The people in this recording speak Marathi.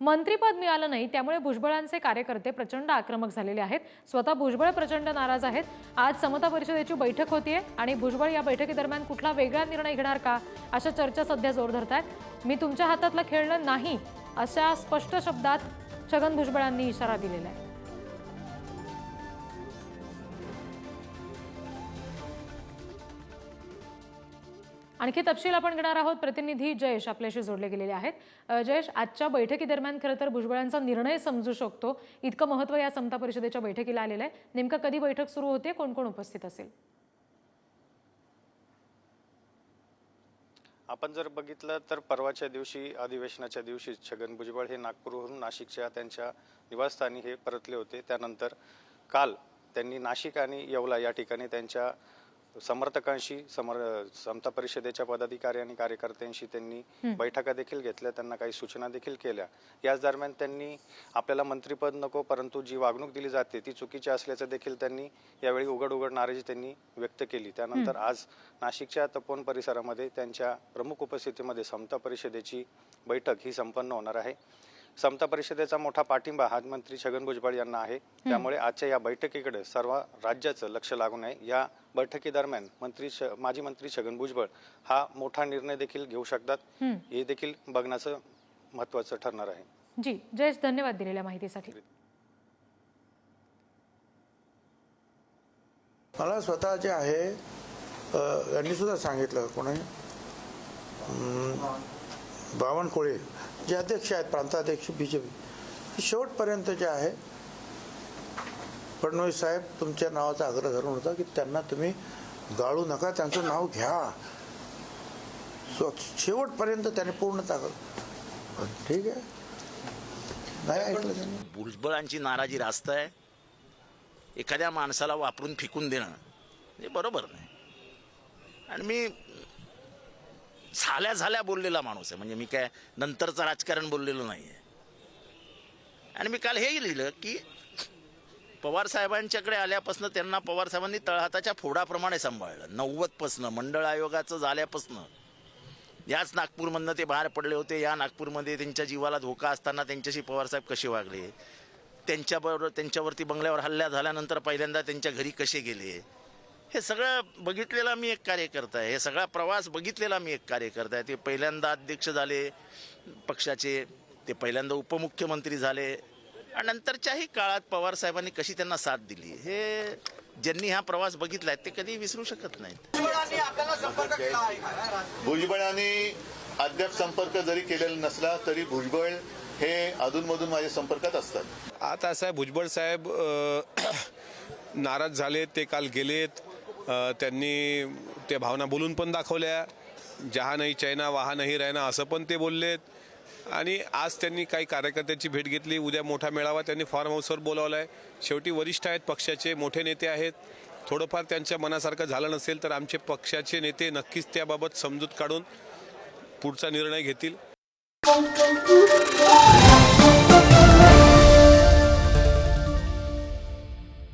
मंत्रिपद मिळालं नाही, त्यामुळे भुजबळांचे कार्यकर्ते प्रचंड आक्रमक झालेले आहेत। स्वतः भुजबळ प्रचंड नाराज आहेत। आज समता परिषदेची बैठक होतीये आणि भुजबळ या बैठकीदरम्यान कुठला वेगळा निर्णय घेणार का अशा चर्चा सध्या जोर धरतायत। मी तुमच्या हातातलं खेळणं नाही अशा स्पष्ट शब्दात छगन भुजबळांनी इशारा दिलेला आहे। आणखी तपशील आपण घेणार आहोत। प्रतिनिधी जयेश आपल्याशी जोडले गेलेले आहेत। जयेश, आजच्या बैठकीदरम्यान खरं तर भुजबळांचा निर्णय समजू शकतो, इतकं महत्त्व या समता परिषदेच्या बैठकीला आलेलं आहे। नेमकं कधी बैठक सुरू होते, कोण कोण उपस्थित असेल? आपण जर बघितलं तर परवाच्या दिवशी अधिवेशनाच्या दिवशी छगन भुजबळ हे नागपूरहून नाशिकच्या त्यांच्या निवासस्थानी हे परतले होते। त्यानंतर काल त्यांनी नाशिक आणि येवला या ठिकाणी त्यांच्या समर्थकांशी समता परिषदेच्या पदाधिकारी आणि कार्यकर्त्यांशी त्यांनी बैठका देखील घेतल्या, त्यांना काही सूचना देखील केल्या। याच दरम्यान त्यांनी आपल्याला मंत्रिपद नको, परंतु जी वागणूक दिली जाते ती चुकीची असल्याचं देखील त्यांनी यावेळी उघड नाराजी त्यांनी व्यक्त केली। त्यानंतर आज नाशिकच्या तपोवन परिसरामध्ये त्यांच्या प्रमुख उपस्थितीमध्ये समता परिषदेची बैठक ही संपन्न होणार आहे। समता परिषदेचा मोठा पाठिंबा हा मंत्री छगन भुजबळ यांना आहे, त्यामुळे आजच्या या बैठकीकडे सर्व राज्याचं लक्ष लागून आहे। या बैठकीदरम्यान माजी मंत्री छगन भुजबळ हा मोठा निर्णय देखील घेऊ शकतात, हे देखील बघण्याचं महत्त्वाचं ठरणार आहे। जी जयेश, धन्यवाद दिलेल्या माहितीसाठी। मला स्वतः जे आहे यांनी सुद्धा सांगितलं, कोणी बावनकुळे जे अध्यक्ष आहेत, प्रांताध्यक्ष बीजेपी, शेवटपर्यंत जे आहे फडणवीस साहेब तुमच्या नावाचा आग्रह धरून होता की त्यांना तुम्ही गाळू नका, त्यांचं नाव घ्या। शेवटपर्यंत त्याने पूर्ण ताकद, ठीक आहे, नाही ऐकलं त्यांनी। भुजबळांची नाराजी रास्त आहे। एखाद्या माणसाला वापरून फेकून देणं हे बरोबर नाही। आणि मी झाल्या बोललेला माणूस आहे, म्हणजे मी काय नंतरचं राजकारण बोललेलो नाही आहे। आणि मी काल हेही लिहिलं की पवार साहेबांच्याकडे आल्यापासून त्यांना पवार साहेबांनी तळहाताच्या फोडाप्रमाणे सांभाळलं। 90 मंडळ आयोगाचं झाल्यापासून याच नागपूरमधनं ते बाहेर पडले होते। या नागपूरमध्ये त्यांच्या जीवाला धोका असताना त्यांच्याशी पवार साहेब कसे वागले, त्यांच्यावरती बंगल्यावर हल्ला झाल्यानंतर पहिल्यांदा त्यांच्या घरी कसे गेले, हे सगळं बघितलेला मी एक कार्यकर्ता आहे। हे सगळा प्रवास बघितलेला मी एक कार्यकर्ता आहे। ते पहिल्यांदा अध्यक्ष झाले पक्षाचे, ते पहिल्यांदा उपमुख्यमंत्री झाले आणि नंतरच्याही काळात पवार साहेबांनी कशी त्यांना साथ दिली, हे ज्यांनी हा प्रवास बघितलाय ते कधी विसरू शकत नाहीत। भुजबळांनी अद्याप संपर्क जरी केलेला नसला तरी भुजबळ हे अधूनमधून माझ्या संपर्कात असतात। आता असं आहे, भुजबळ साहेब नाराज झालेत, ते काल गेलेत। त्यांनी त्या भावना बोलून पण दाखवल्या, जहा नाही चैना वहा नाही रहना असं पण ते बोललेत। आणि आज त्यांनी काही कार्यकर्त्यांची भेट घेतली, उद्या मोठा मेळावा त्यांनी फार्म हाऊसवर बोलावला आहे। शेवटी वरिष्ठ आहेत, पक्षाचे मोठे नेते आहेत। थोडंफार त्यांच्या मनासारखं झालं नसेल तर आमचे पक्षाचे नेते नक्कीच त्याबाबत समजूत काढून पुढचा निर्णय घेतील।